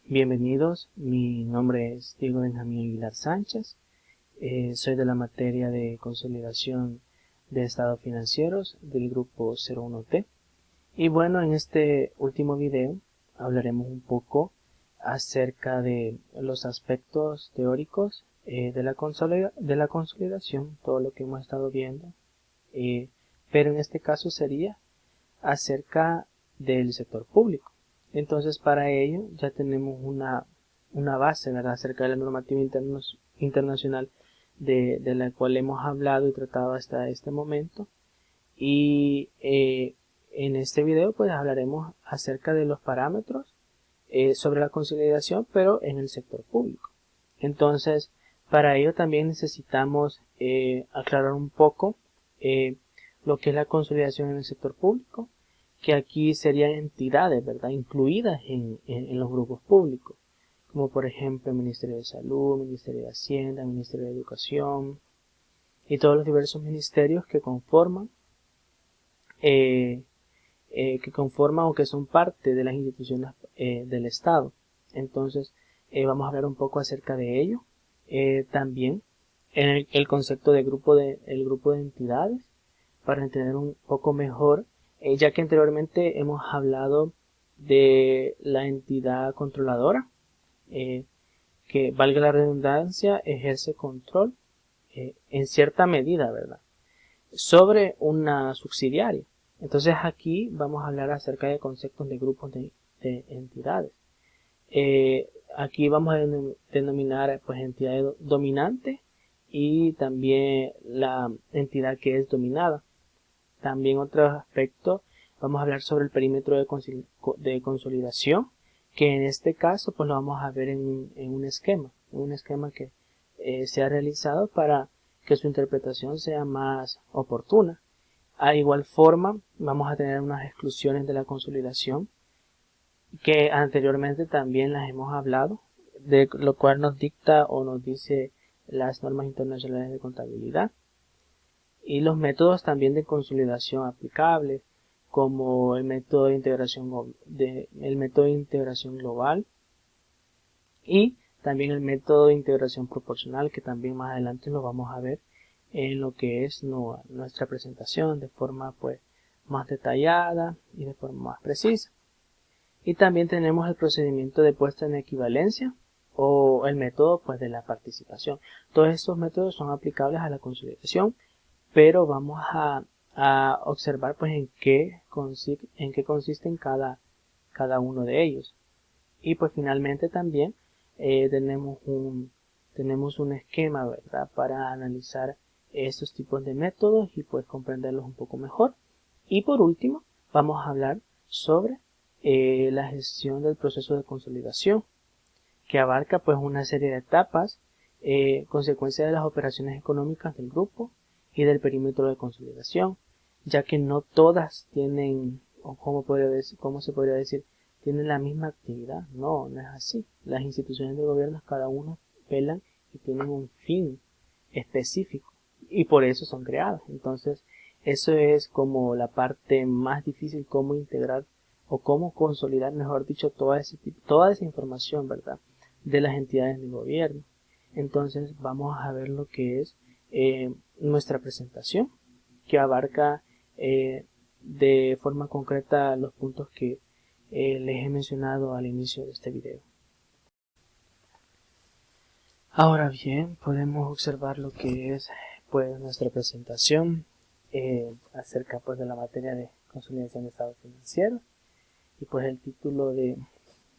Bienvenidos, mi nombre es Diego Benjamín Aguilar Sánchez, soy de la materia de consolidación de estados financieros del grupo 01T. Y bueno, en este último video hablaremos un poco acerca de los aspectos teóricos de la consolidación, todo lo que hemos estado viendo, pero en este caso sería acerca del sector público. Entonces, para ello ya tenemos una base, ¿verdad?, acerca de la normativa internacional de la cual hemos hablado y tratado hasta este momento. Y en este video pues hablaremos acerca de los parámetros sobre la consolidación, pero en el sector público. Entonces, para ello también necesitamos aclarar un poco lo que es la consolidación en el sector público, que aquí serían entidades, ¿verdad?, incluidas en los grupos públicos, como por ejemplo el Ministerio de Salud, Ministerio de Hacienda, Ministerio de Educación y todos los diversos ministerios que conforman o que son parte de las instituciones del Estado. Entonces, vamos a hablar un poco acerca de ello. También en el concepto de el grupo de entidades, para entender un poco mejor, ya que anteriormente hemos hablado de la entidad controladora, que, valga la redundancia, ejerce control en cierta medida, ¿verdad?, sobre una subsidiaria. Entonces aquí vamos a hablar acerca de conceptos de grupos de entidades. Aquí vamos a denominar pues entidad dominante y también la entidad que es dominada. También otro aspecto, vamos a hablar sobre el perímetro de consolidación, que en este caso pues lo vamos a ver en un esquema que se ha realizado para que su interpretación sea más oportuna. A igual forma, vamos a tener unas exclusiones de la consolidación, que anteriormente también las hemos hablado, de lo cual nos dicta o nos dice las normas internacionales de contabilidad. Y los métodos también de consolidación aplicables, como el método de integración global y también el método de integración proporcional, que también más adelante lo vamos a ver en lo que es nuestra presentación de forma pues más detallada y de forma más precisa. Y también tenemos el procedimiento de puesta en equivalencia o el método pues de la participación. Todos estos métodos son aplicables a la consolidación, pero vamos a observar pues en qué consisten cada uno de ellos. Y pues finalmente también tenemos un esquema, ¿verdad?, para analizar estos tipos de métodos y pues comprenderlos un poco mejor. Y por último vamos a hablar sobre la gestión del proceso de consolidación, que abarca pues una serie de etapas, consecuencia de las operaciones económicas del grupo y del perímetro de consolidación, ya que no todas tienen, o cómo se podría decir, tienen la misma actividad. No es así. Las instituciones de gobierno, cada una velan y tienen un fin específico y por eso son creadas. Entonces, eso es como la parte más difícil, cómo integrar o cómo consolidar, mejor dicho, toda esa información, ¿verdad?, de las entidades de gobierno. Entonces vamos a ver lo que es nuestra presentación, que abarca de forma concreta los puntos que les he mencionado al inicio de este video. Ahora bien, podemos observar lo que es pues nuestra presentación acerca pues de la materia de consolidación de estados financieros. Y pues el título de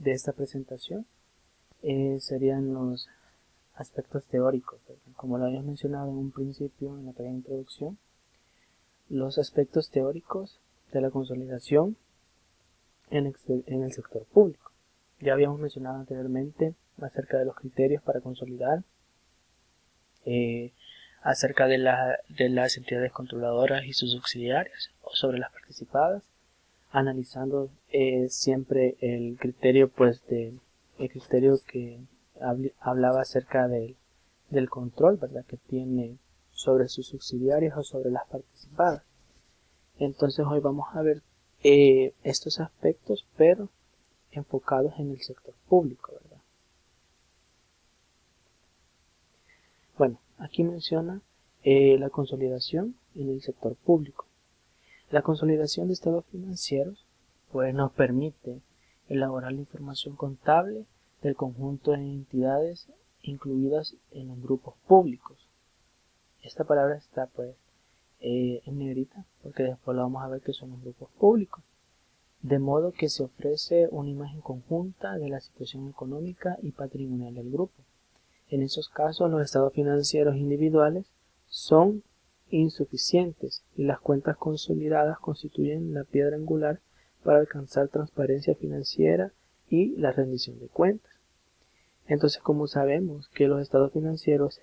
esta presentación serían los aspectos teóricos, ¿verdad? Como lo habíamos mencionado en un principio en la pequeña introducción, los aspectos teóricos de la consolidación en el sector público. Ya habíamos mencionado anteriormente acerca de los criterios para consolidar, acerca de las entidades controladoras y sus subsidiarias, o sobre las participadas, analizando siempre el criterio que hablaba acerca del control, ¿verdad?, que tiene sobre sus subsidiarios o sobre las participadas. Entonces hoy vamos a ver estos aspectos, pero enfocados en el sector público, ¿verdad? Bueno, aquí menciona la consolidación en el sector público. La consolidación de estados financieros pues, nos permite elaborar la información contable del conjunto de entidades incluidas en los grupos públicos. Esta palabra está pues en negrita porque después lo vamos a ver que son los grupos públicos. De modo que se ofrece una imagen conjunta de la situación económica y patrimonial del grupo. En esos casos los estados financieros individuales son insuficientes y las cuentas consolidadas constituyen la piedra angular para alcanzar transparencia financiera y la rendición de cuentas. Entonces, como sabemos que los estados financieros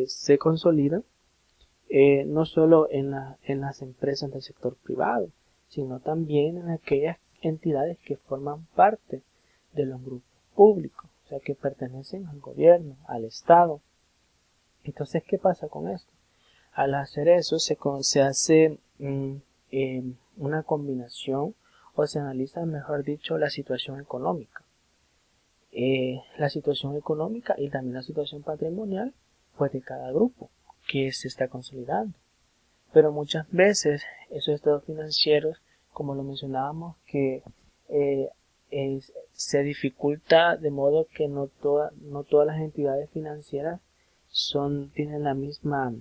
se consolidan no solo en las empresas del sector privado, sino también en aquellas entidades que forman parte de los grupos públicos, o sea, que pertenecen al gobierno, al Estado. Entonces, ¿qué pasa con esto? Al hacer eso se hace una combinación o se analiza, mejor dicho, la situación económica. La situación económica y también la situación patrimonial pues, de cada grupo que se está consolidando. Pero muchas veces esos estados financieros, como lo mencionábamos, que se dificulta de modo que no todas las entidades financieras tienen la misma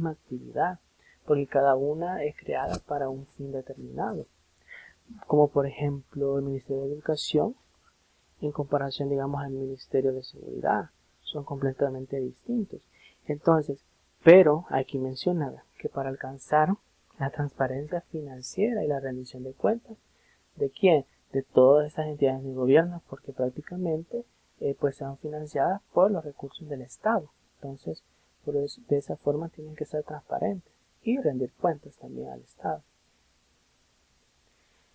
actividad, porque cada una es creada para un fin determinado. Como por ejemplo el Ministerio de Educación en comparación, digamos, al Ministerio de Seguridad. Son completamente distintos. Entonces, pero aquí menciona que para alcanzar la transparencia financiera y la rendición de cuentas, ¿de quién? De todas estas entidades de gobierno, porque prácticamente pues sean financiadas por los recursos del Estado. Entonces, de esa forma tienen que ser transparentes y rendir cuentas también al Estado.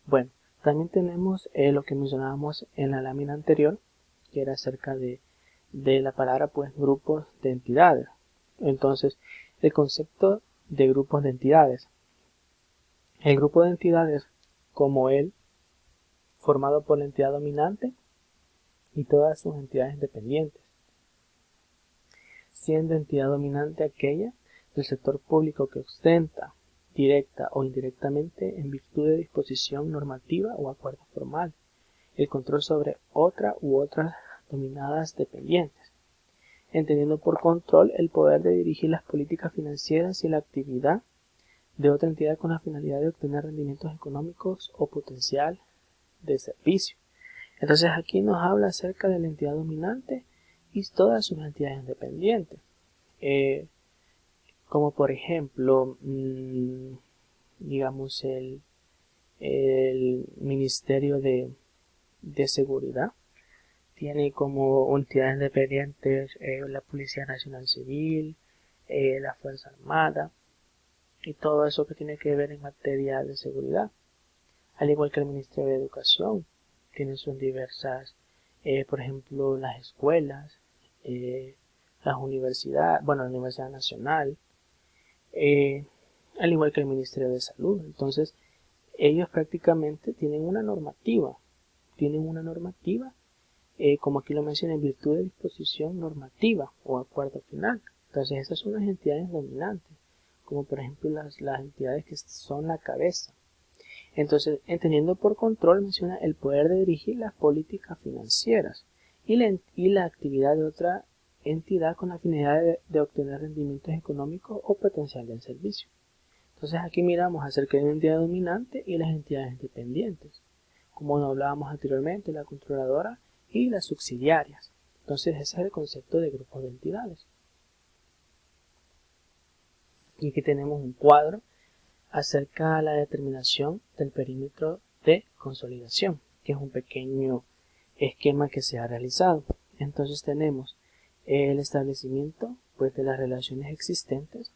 Bueno, también tenemos lo que mencionábamos en la lámina anterior, que era acerca de la palabra pues grupos de entidades. Entonces, el concepto de grupos de entidades. El grupo de entidades, como él, formado por la entidad dominante y todas sus entidades dependientes, siendo entidad dominante aquella del sector público que ostenta, directa o indirectamente, en virtud de disposición normativa o acuerdo formal, el control sobre otra u otras dominadas dependientes, entendiendo por control el poder de dirigir las políticas financieras y la actividad de otra entidad con la finalidad de obtener rendimientos económicos o potencial de servicio. Entonces aquí nos habla acerca de la entidad dominante y todas sus entidades independientes, como por ejemplo, digamos el Ministerio de Seguridad. Tiene como entidades independientes la Policía Nacional Civil, la Fuerza Armada y todo eso que tiene que ver en materia de seguridad. Al igual que el Ministerio de Educación, tiene sus diversas, por ejemplo, las escuelas, las universidades, bueno, la Universidad Nacional, al igual que el Ministerio de Salud. Entonces, ellos prácticamente tienen una normativa, como aquí lo menciona, en virtud de disposición normativa o acuerdo final. Entonces esas son las entidades dominantes, como por ejemplo las entidades que son la cabeza. Entonces, entendiendo por control, menciona el poder de dirigir las políticas financieras y la actividad de otra entidad con la finalidad de obtener rendimientos económicos o potencial del servicio. Entonces aquí miramos acerca de la entidad dominante y las entidades dependientes, como nos hablábamos anteriormente, la controladora y las subsidiarias. Entonces ese es el concepto de grupos de entidades. Y aquí tenemos un cuadro acerca de la determinación del perímetro de consolidación, que es un pequeño esquema que se ha realizado. Entonces tenemos el establecimiento pues, de las relaciones existentes,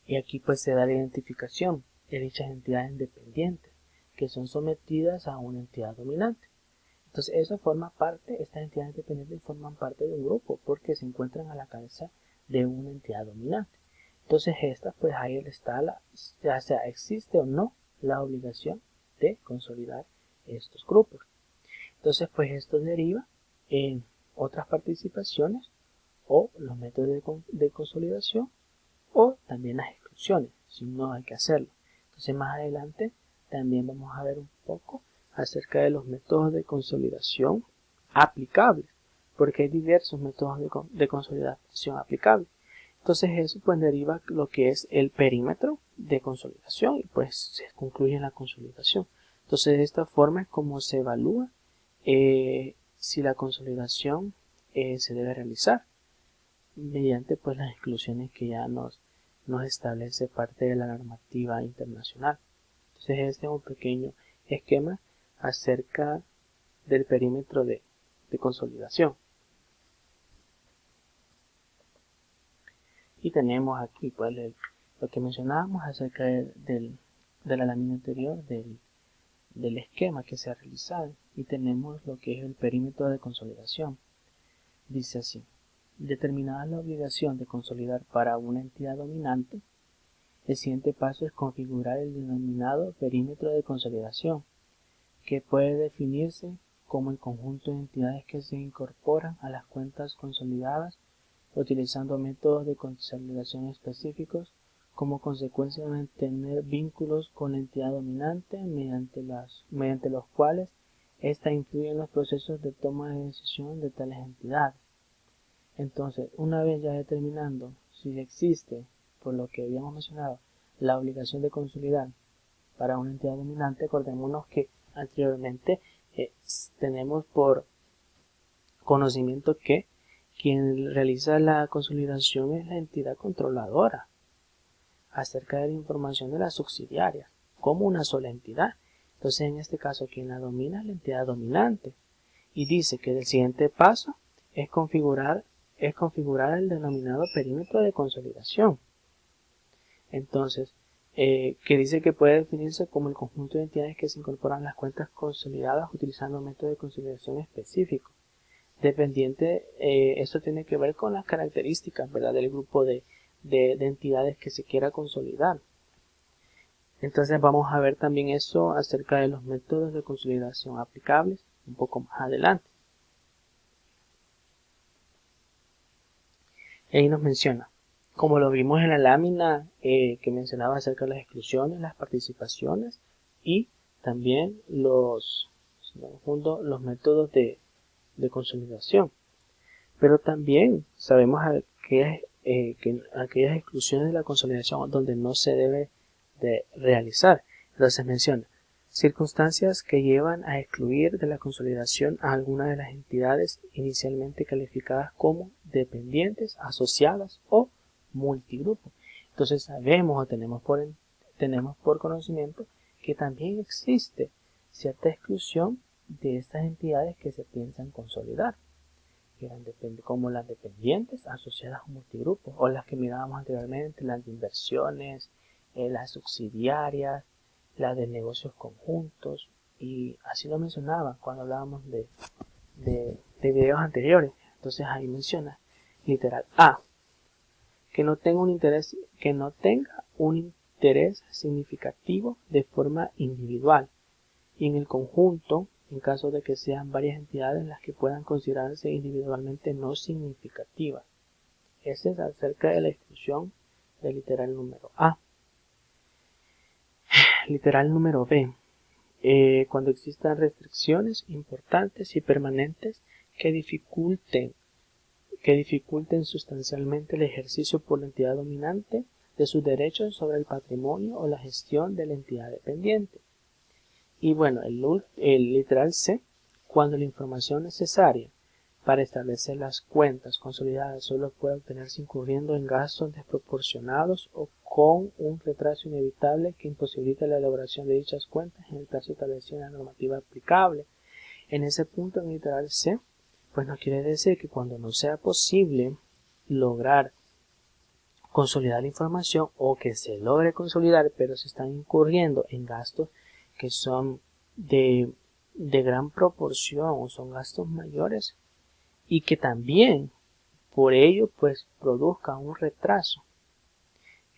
y aquí pues se da la identificación de dichas entidades independientes que son sometidas a una entidad dominante. Entonces eso forma parte, estas entidades independientes forman parte de un grupo porque se encuentran a la cabeza de una entidad dominante. Entonces estas, pues ahí está ya sea existe o no la obligación de consolidar estos grupos. Entonces, pues esto deriva en otras participaciones o los métodos de consolidación o también las exclusiones, si no hay que hacerlo. Entonces, más adelante también vamos a ver un poco acerca de los métodos de consolidación aplicables, porque hay diversos métodos de consolidación aplicables. Entonces eso pues deriva lo que es el perímetro de consolidación y pues se concluye en la consolidación. Entonces de esta forma es como se evalúa si la consolidación se debe realizar mediante pues las exclusiones que ya nos establece parte de la normativa internacional. Entonces este es un pequeño esquema acerca del perímetro de consolidación. Y tenemos aquí pues lo que mencionábamos acerca de la lámina anterior del esquema que se ha realizado, y tenemos lo que es el perímetro de consolidación. Dice así: determinada la obligación de consolidar para una entidad dominante, el siguiente paso es configurar el denominado perímetro de consolidación, que puede definirse como el conjunto de entidades que se incorporan a las cuentas consolidadas utilizando métodos de consolidación específicos como consecuencia de mantener vínculos con la entidad dominante mediante los cuales ésta influye en los procesos de toma de decisión de tales entidades. Entonces, una vez ya determinando si existe, por lo que habíamos mencionado, la obligación de consolidar para una entidad dominante, acordémonos que anteriormente tenemos por conocimiento que quien realiza la consolidación es la entidad controladora acerca de la información de las subsidiarias como una sola entidad. Entonces en este caso quien la domina es la entidad dominante, y dice que el siguiente paso es configurar el denominado perímetro de consolidación. Entonces, que dice que puede definirse como el conjunto de entidades que se incorporan a las cuentas consolidadas utilizando métodos de consolidación específicos. Dependiente, esto tiene que ver con las características, ¿verdad?, del grupo de entidades que se quiera consolidar. Entonces vamos a ver también eso acerca de los métodos de consolidación aplicables un poco más adelante. Y ahí nos menciona, como lo vimos en la lámina que mencionaba acerca de las exclusiones, las participaciones y también los métodos de consolidación. Pero también sabemos que aquellas exclusiones de la consolidación donde no se debe de realizar. Entonces menciona circunstancias que llevan a excluir de la consolidación a alguna de las entidades inicialmente calificadas como dependientes, asociadas o multigrupos. Entonces sabemos o tenemos por conocimiento que también existe cierta exclusión de estas entidades que se piensan consolidar, como las dependientes, asociadas a multigrupos, o las que mirábamos anteriormente, las de inversiones, las subsidiarias, las de negocios conjuntos, y así lo mencionaba cuando hablábamos de videos anteriores. Entonces ahí menciona literal A, que no tenga un interés significativo de forma individual, y en el conjunto, en caso de que sean varias entidades las que puedan considerarse individualmente no significativas. Ese es acerca de la exclusión del literal número A. Literal número B. Cuando existan restricciones importantes y permanentes que dificulten sustancialmente el ejercicio por la entidad dominante de sus derechos sobre el patrimonio o la gestión de la entidad dependiente. Y bueno, el literal C, cuando la información necesaria para establecer las cuentas consolidadas solo puede obtenerse incurriendo en gastos desproporcionados o con un retraso inevitable que imposibilita la elaboración de dichas cuentas en el plazo establecido en la normativa aplicable. En ese punto, en el literal C, pues nos quiere decir que cuando no sea posible lograr consolidar la información, o que se logre consolidar pero se están incurriendo en gastos que son de gran proporción o son gastos mayores, y que también por ello pues produzca un retraso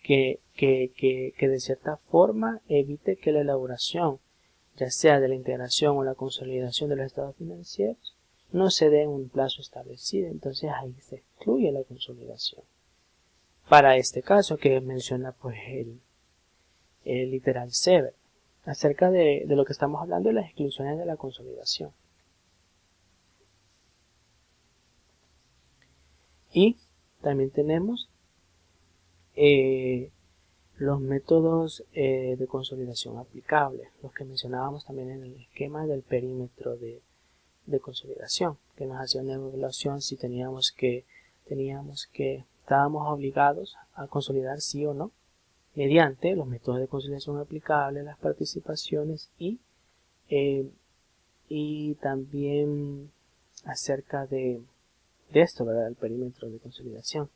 que de cierta forma evite que la elaboración ya sea de la integración o la consolidación de los estados financieros, no se dé en un plazo establecido, entonces ahí se excluye la consolidación. Para este caso que menciona pues el literal C, acerca de lo que estamos hablando de las exclusiones de la consolidación. Y también tenemos los métodos de consolidación aplicables, los que mencionábamos también en el esquema del perímetro de consolidación, que nos hacía una evaluación si estábamos obligados a consolidar sí o no, mediante los métodos de conciliación aplicables, las participaciones y también acerca de esto, ¿verdad? El perímetro de consolidación.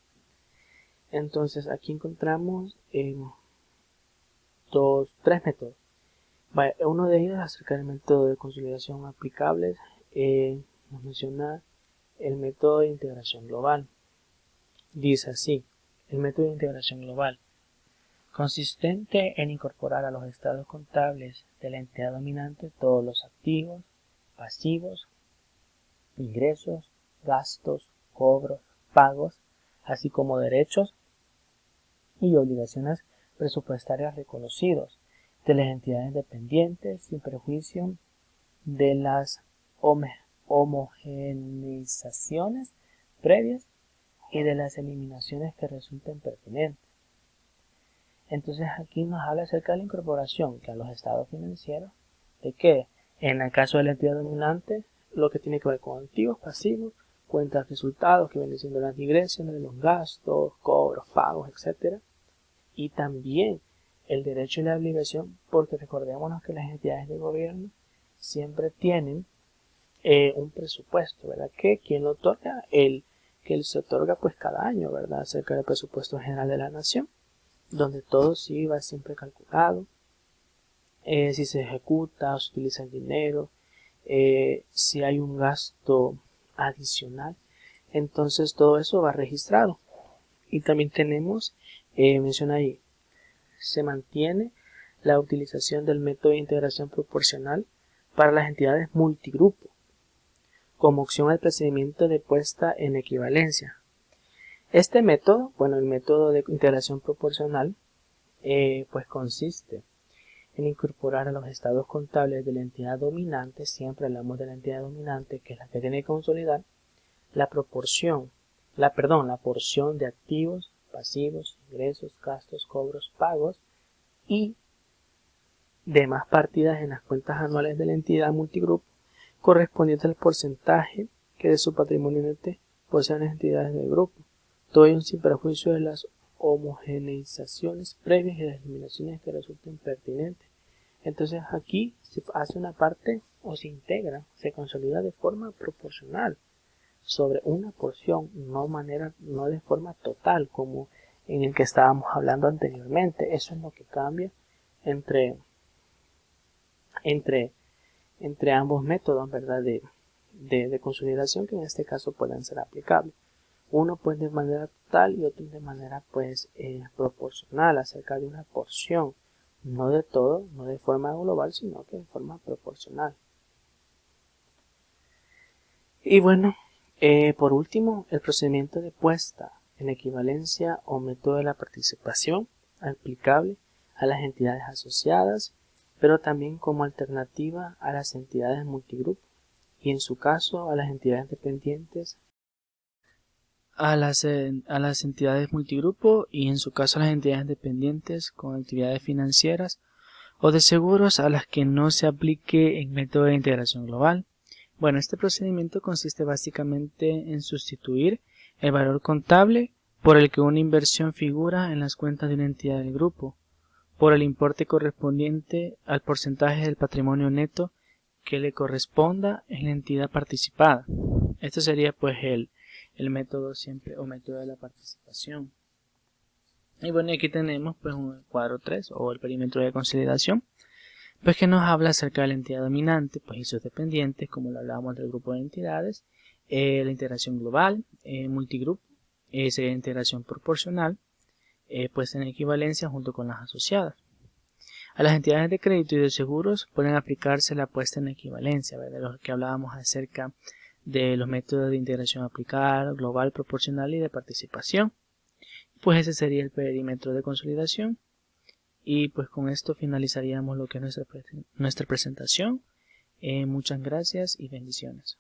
Entonces aquí encontramos tres métodos. Uno de ellos acerca del método de consolidación aplicable nos menciona el método de integración global. Dice así: el método de integración global, consistente en incorporar a los estados contables de la entidad dominante todos los activos, pasivos, ingresos, gastos, cobros, pagos, así como derechos y obligaciones presupuestarias reconocidos de las entidades dependientes sin perjuicio de las homogeneizaciones previas y de las eliminaciones que resulten pertinentes. Entonces aquí nos habla acerca de la incorporación que a los estados financieros, de que en el caso de la entidad dominante, lo que tiene que ver con activos, pasivos, cuentas, resultados, que vienen siendo las ingresos, los gastos, cobros, pagos, etc. Y también el derecho y la obligación, porque recordémonos que las entidades de gobierno siempre tienen un presupuesto, ¿verdad? Que quien lo otorga, que se otorga pues cada año, ¿verdad? Acerca del presupuesto general de la nación, donde todo sí va siempre calculado, si se ejecuta o se utiliza el dinero, si hay un gasto adicional, entonces todo eso va registrado. Y también tenemos, menciona ahí, se mantiene la utilización del método de integración proporcional para las entidades multigrupo, como opción al procedimiento de puesta en equivalencia. Este método, el método de integración proporcional, pues consiste en incorporar a los estados contables de la entidad dominante, siempre hablamos de la entidad dominante, que es la que tiene que consolidar, la porción de activos, pasivos, ingresos, gastos, cobros, pagos y demás partidas en las cuentas anuales de la entidad multigrupo, correspondiente al porcentaje que de su patrimonio nete poseen las entidades del grupo, todo ello sin perjuicio de las homogeneizaciones previas y las eliminaciones que resulten pertinentes. Entonces aquí se hace una parte o se integra, se consolida de forma proporcional sobre una porción, no de forma total como en el que estábamos hablando anteriormente. Eso es lo que cambia entre ambos métodos, ¿verdad? de consolidación, que en este caso pueden ser aplicables. Uno pues de manera total y otro de manera pues proporcional, acerca de una porción, no de todo, no de forma global, sino que de forma proporcional. Y por último, el procedimiento de puesta en equivalencia o método de la participación aplicable a las entidades asociadas, pero también como alternativa a las entidades multigrupo y en su caso a las entidades dependientes a las entidades multigrupo y en su caso a las entidades dependientes con actividades financieras o de seguros a las que no se aplique el método de integración global. Este procedimiento consiste básicamente en sustituir el valor contable por el que una inversión figura en las cuentas de una entidad del grupo, por el importe correspondiente al porcentaje del patrimonio neto que le corresponda en la entidad participada. Esto sería pues el método siempre o método de la participación. Y aquí tenemos pues un cuadro 3 o el perímetro de consolidación, pues que nos habla acerca de la entidad dominante pues y sus dependientes, como lo hablábamos del grupo de entidades, la integración global, multigrupo, sería integración proporcional, pues en equivalencia junto con las asociadas. A las entidades de crédito y de seguros pueden aplicarse la puesta en equivalencia, ¿verdad? De lo que hablábamos acerca de los métodos de integración aplicada, global, proporcional y de participación. Pues ese sería el perímetro de consolidación. Y pues con esto finalizaríamos lo que es nuestra presentación. Muchas gracias y bendiciones.